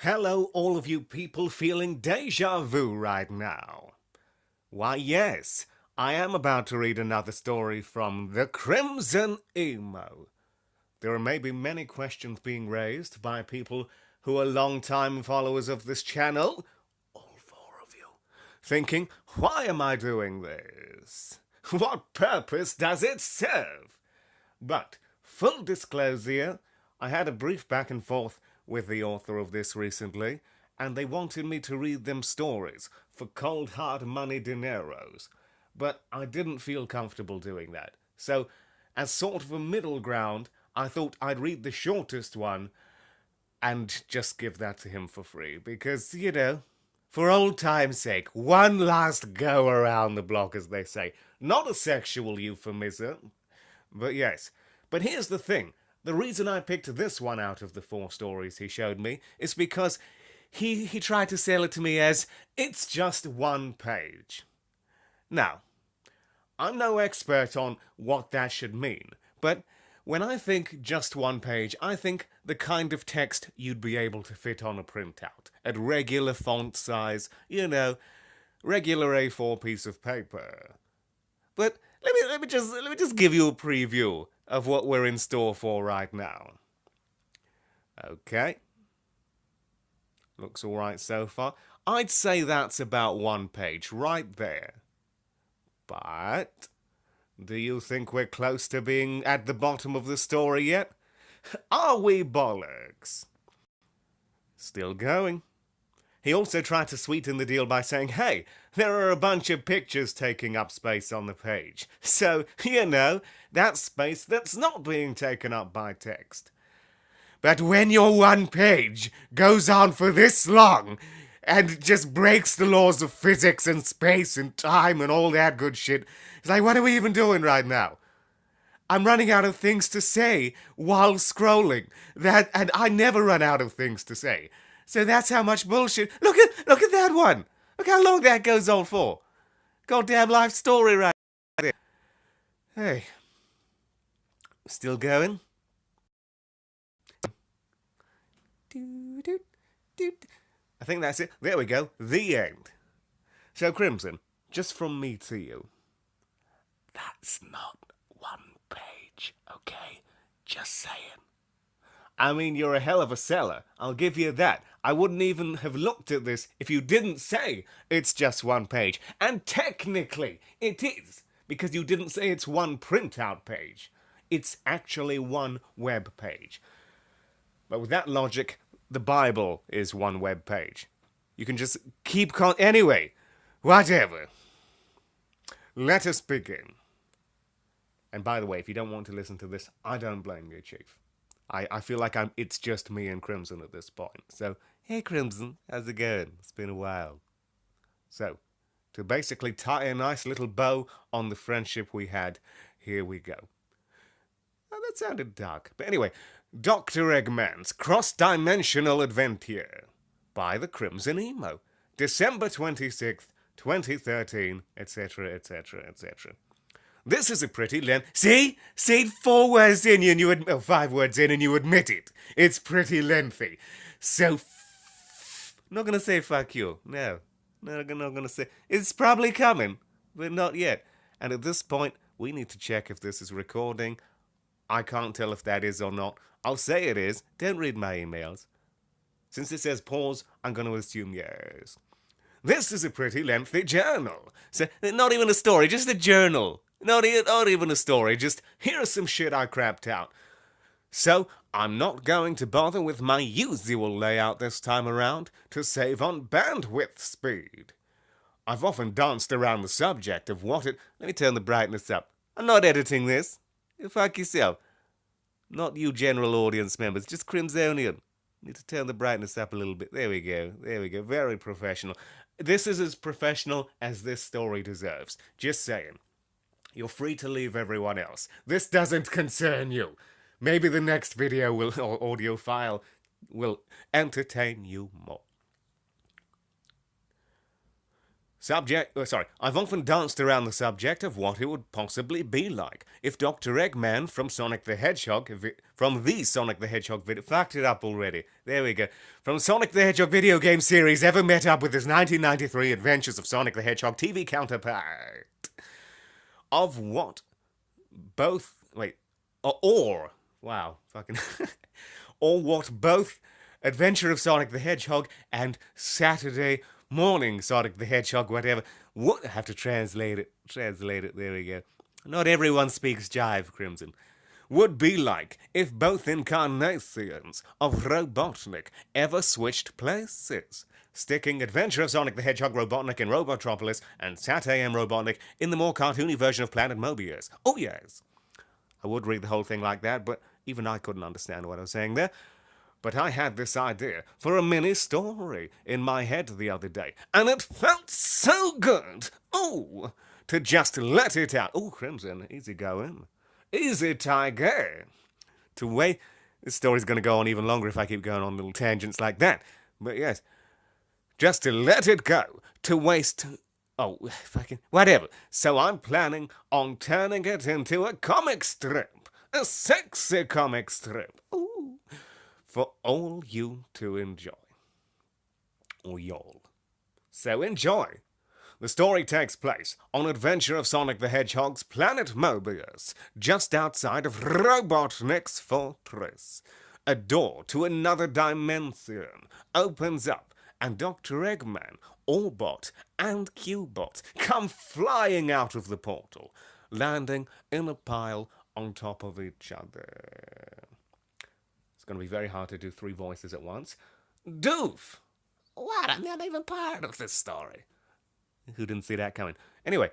Hello, all of you people feeling deja vu right now. Why, yes, I am about to read another story from the Crimson Emo. There are maybe many questions being raised by people who are long-time followers of this channel, all four of you, thinking, why am I doing this? What purpose does it serve? But, full disclosure, I had a brief back and forth with the author of this recently, and they wanted me to read them stories for cold hard money dineros. But I didn't feel comfortable doing that. So, as sort of a middle ground, I thought I'd read the shortest one and just give that to him for free. Because, for old time's sake, one last go around the block, as they say. Not a sexual euphemism. But yes. But here's the thing. The reason I picked this one out of the 4 stories he showed me is because he tried to sell it to me as, it's just one page. Now, I'm no expert on what that should mean, but when I think just one page, I think the kind of text you'd be able to fit on a printout, at regular font size, regular A4 piece of paper. But let me just give you a preview of what we're in store for right now. Okay. Looks all right so far. I'd say that's about one page right there. But do you think we're close to being at the bottom of the story yet? Are we bollocks? Still going. He also tried to sweeten the deal by saying, hey, there are a bunch of pictures taking up space on the page. So, that's space that's not being taken up by text. But when your one page goes on for this long and just breaks the laws of physics and space and time and all that good shit, it's like, what are we even doing right now? I'm running out of things to say while scrolling. And I never run out of things to say. So that's how much bullshit. Look at that one. Look how long that goes on for. Goddamn life story right there. Hey. Still going? I think that's it. There we go. The end. So, Crimson, just from me to you. That's not one page, okay? Just saying. I mean, you're a hell of a seller. I'll give you that. I wouldn't even have looked at this if you didn't say it's just one page. And technically, it is, because you didn't say it's one printout page. It's actually one web page. But with that logic, the Bible is one web page. You can just keep anyway, whatever. Let us begin. And by the way, if you don't want to listen to this, I don't blame you, Chief. I feel like it's just me and Crimson at this point. So, hey Crimson, how's it going? It's been a while. So, to basically tie a nice little bow on the friendship we had, here we go. Oh, that sounded dark. But anyway, Dr. Eggman's CrossDimensional Advent here by the Crimson Emo. December 26th, 2013, etc., etc., etc. This is a pretty See? 4 words in and you 5 words in and you admit it. It's pretty lengthy. So, not gonna say fuck you. No. Not gonna say. It's probably coming, but not yet. And at this point, we need to check if this is recording. I can't tell if that is or not. I'll say it is. Don't read my emails. Since it says pause, I'm gonna assume yes. This is a pretty lengthy journal. So, not even a story, just a journal. Not even a story, just here's some shit I crapped out. So, I'm not going to bother with my usual layout this time around to save on bandwidth speed. I've often danced around the subject of what it... Let me turn the brightness up. I'm not editing this. Fuck yourself. Not you general audience members, just Crimsonian. Need to turn the brightness up a little bit. There we go. Very professional. This is as professional as this story deserves. Just saying. You're free to leave everyone else. This doesn't concern you. Maybe the next video or audio file will entertain you more. I've often danced around the subject of what it would possibly be like if Dr. Eggman from Sonic the Hedgehog, from the Sonic the Hedgehog video, fucked it up already. There we go. From Sonic the Hedgehog video game series ever met up with his 1993 Adventures of Sonic the Hedgehog TV counterpart. Of what both, or what both Adventure of Sonic the Hedgehog and Saturday Morning Sonic the Hedgehog, whatever. What? I have to translate it. There we go. Not everyone speaks jive, Crimson. Would be like if both incarnations of Robotnik ever switched places, sticking Adventure of Sonic the Hedgehog Robotnik in Robotropolis and Sat AM Robotnik in the more cartoony version of Planet Mobius. Oh yes. I would read the whole thing like that, but even I couldn't understand what I was saying there. But I had this idea for a mini-story in my head the other day, and it felt so good, to just let it out. Oh, Crimson, easy going. Easy, Tiger. This story's going to go on even longer if I keep going on little tangents like that. But yes, just to let it go, to waste... whatever. So I'm planning on turning it into a comic strip. A sexy comic strip. Ooh. For all you to enjoy. Or y'all. So enjoy. The story takes place on Adventure of Sonic the Hedgehog's Planet Mobius, just outside of Robotnik's fortress. A door to another dimension opens up, and Dr. Eggman, Orbot, and Cubot come flying out of the portal, landing in a pile on top of each other. It's going to be very hard to do 3 voices at once. Doof! What? I'm not even part of this story. Who didn't see that coming? Anyway,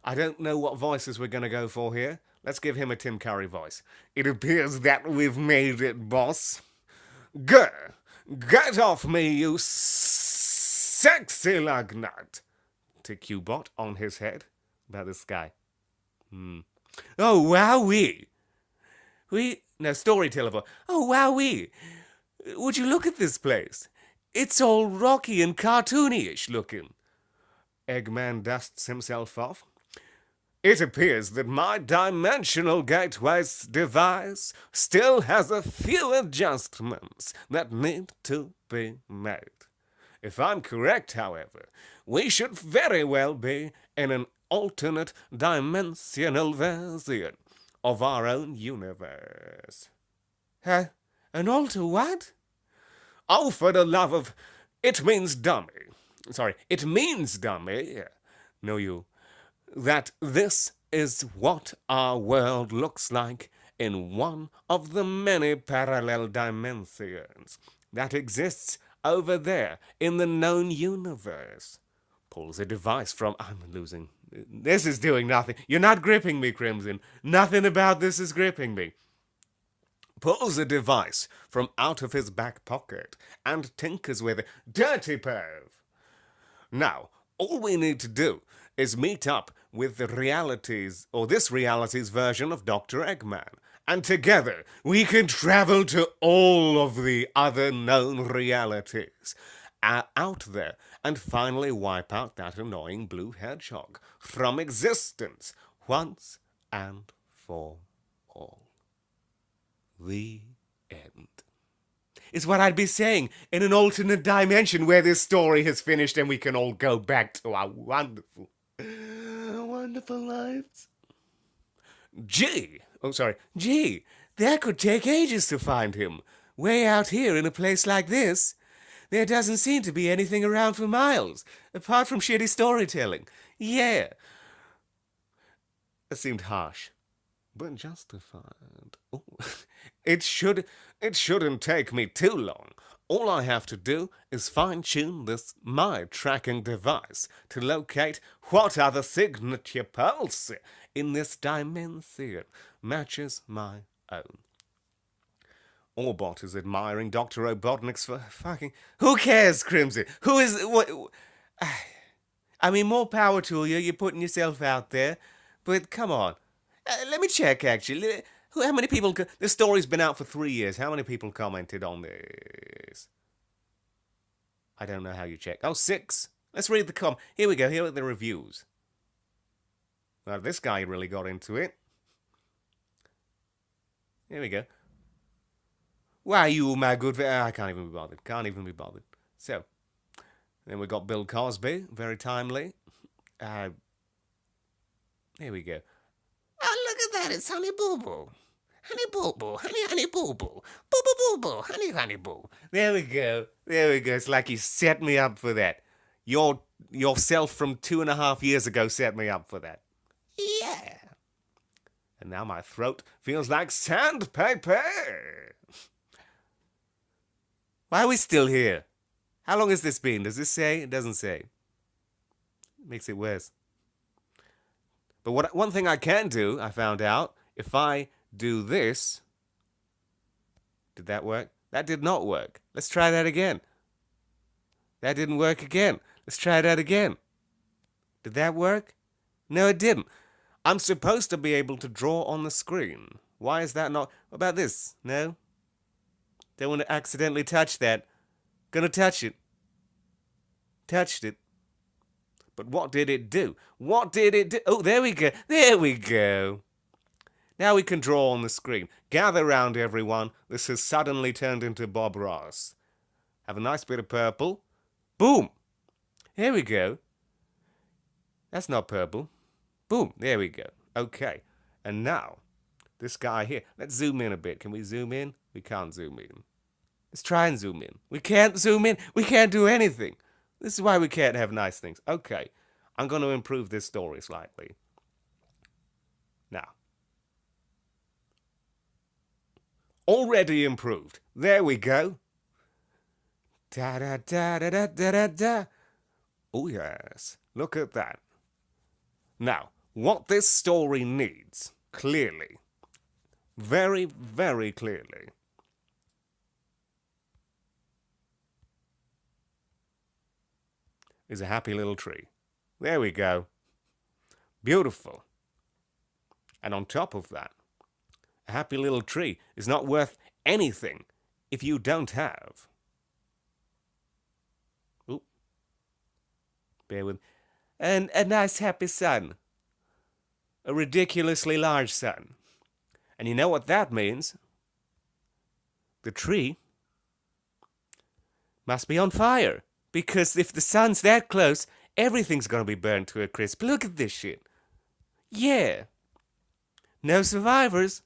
I don't know what voices we're going to go for here. Let's give him a Tim Curry voice. It appears that we've made it, boss. Grr! Get off me, you sexy lug nut! To Cubot on his head. About this guy. Oh, wowee! Storyteller voice. Oh, wowee! Would you look at this place? It's all rocky and cartoony-ish looking. Eggman dusts himself off. It appears that my dimensional gateway's device still has a few adjustments that need to be made. If I'm correct, however, we should very well be in an alternate dimensional version of our own universe. An alter what? Oh, for the love of... It means dummy. No, you. That this is what our world looks like in one of the many parallel dimensions that exists over there in the known universe. Pulls a device from... I'm losing. This is doing nothing. You're not gripping me, Crimson. Nothing about this is gripping me. Pulls a device from out of his back pocket and tinkers with it. Dirty perv! Now, all we need to do is meet up with this reality's version of Dr. Eggman. And together, we can travel to all of the other known realities out there and finally wipe out that annoying blue hedgehog from existence once and for all. The end. Is what I'd be saying in an alternate dimension where this story has finished and we can all go back to our wonderful lives. Gee, that could take ages to find him. Way out here in a place like this, there doesn't seem to be anything around for miles, apart from shitty storytelling. Yeah. That seemed harsh, but justified. Oh. It shouldn't take me too long. All I have to do is fine-tune my tracking device to locate what other signature pulse in this dimension matches my own. Orbot is admiring Dr. Robotnik's fucking... Who cares, Crimson? Who is... What? I mean, more power to you. You're putting yourself out there. But come on. Let me check, actually. How many people... This story's been out for 3 years. How many people commented on this? I don't know how you check. Oh, 6. Let's read the Here we go. Here are the reviews. Now, this guy really got into it. Here we go. Why, you, my good... I can't even be bothered. Can't even be bothered. So, then we got Bill Cosby. Very timely. Here we go. Oh, look at that. It's Honey Boo Boo. Honey Boo Boo. Honey Boo Boo. Boo Boo Boo Boo. Honey Boo. There we go. There we go. It's like you set me up for that. Yourself from 2.5 years ago set me up for that. Yeah. And now my throat feels like sandpaper. Why are we still here? How long has this been? Does this say? It doesn't say. Makes it worse. But one thing I can do, I found out, if I do this... Did that work? That did not work. Let's try that again. That didn't work again. Let's try that again. Did that work? No, it didn't. I'm supposed to be able to draw on the screen. Why is that not... What about this? No? Don't want to accidentally touch that. Gonna touch it. Touched it. But what did it do? What did it do? Oh, there we go. There we go. Now we can draw on the screen. Gather round, everyone. This has suddenly turned into Bob Ross. Have a nice bit of purple. Boom. Here we go. That's not purple. Boom. There we go. Okay. And now, this guy here. Let's zoom in a bit. Can we zoom in? We can't zoom in. Let's try and zoom in. We can't zoom in. We can't do anything. This is why we can't have nice things. Okay. I'm going to improve this story slightly. Now. Already improved. There we go. Da da da da da da da da. Oh yes. Look at that. Now, what this story needs, clearly, very, very clearly, is a happy little tree. There we go. Beautiful. And on top of that, a happy little tree is not worth anything if you don't have... Oop. Bear with... A nice happy sun. A ridiculously large sun. And you know what that means? The tree must be on fire. Because if the sun's that close, everything's gonna be burned to a crisp. Look at this shit. Yeah. No survivors.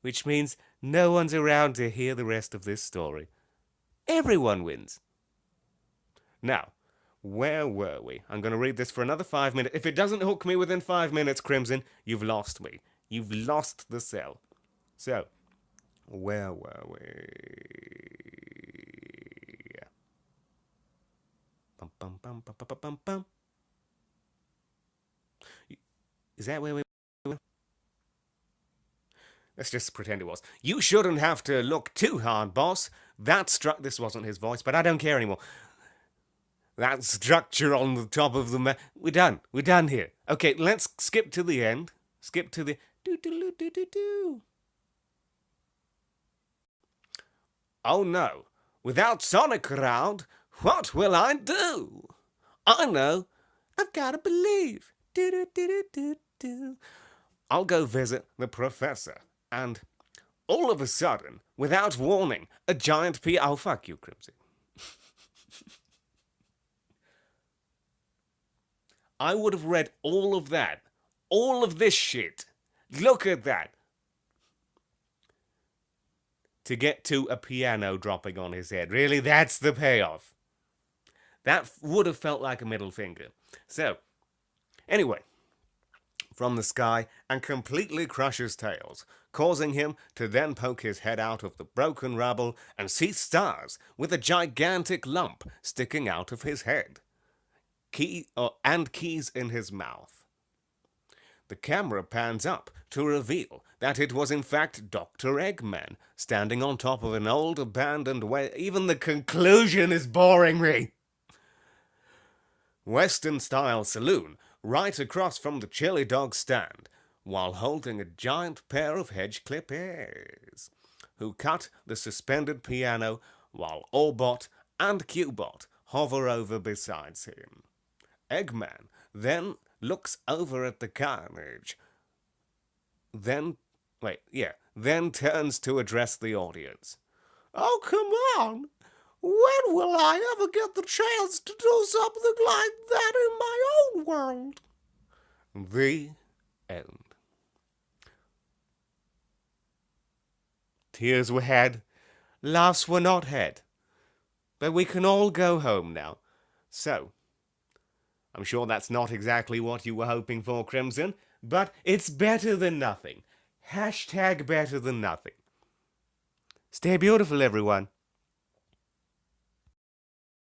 Which means no one's around to hear the rest of this story. Everyone wins. Now, where were we? I'm going to read this for another 5 minutes. If it doesn't hook me within 5 minutes, Crimson, you've lost me. You've lost the cell. So, where were we? Bum, bum, bum, bum, bum, bum, bum. Is that where we were? Let's just pretend it was. You shouldn't have to look too hard, boss. This wasn't his voice, but I don't care anymore. That structure on the top of the map. We're done. We're done here. Okay, let's skip to the end. Skip to the... Do. Oh no. Without Sonic around, what will I do? I know. I've got to believe. Do. I'll go visit the professor. And all of a sudden, without warning, a giant Oh, fuck you, Crimson. I would have read all of that. All of this shit. Look at that. To get to a piano dropping on his head. Really, that's the payoff. That would have felt like a middle finger. So, anyway. From the sky and completely crushes Tails, causing him to then poke his head out of the broken rubble and see stars with a gigantic lump sticking out of his head. And keys in his mouth. The camera pans up to reveal that it was in fact Dr. Eggman standing on top of an old abandoned even the conclusion is boring me. Western-style saloon right across from the chili dog stand, while holding a giant pair of hedge clippers, who cut the suspended piano while Orbot and Qbot hover over besides him. Eggman then looks over at the carnage, then, then turns to address the audience. Oh, come on! When will I ever get the chance to do something like that in my own world? The end. Tears were had, laughs were not had, but we can all go home now. So, I'm sure that's not exactly what you were hoping for, Crimson, but it's better than nothing. Hashtag better than nothing. Stay beautiful, everyone.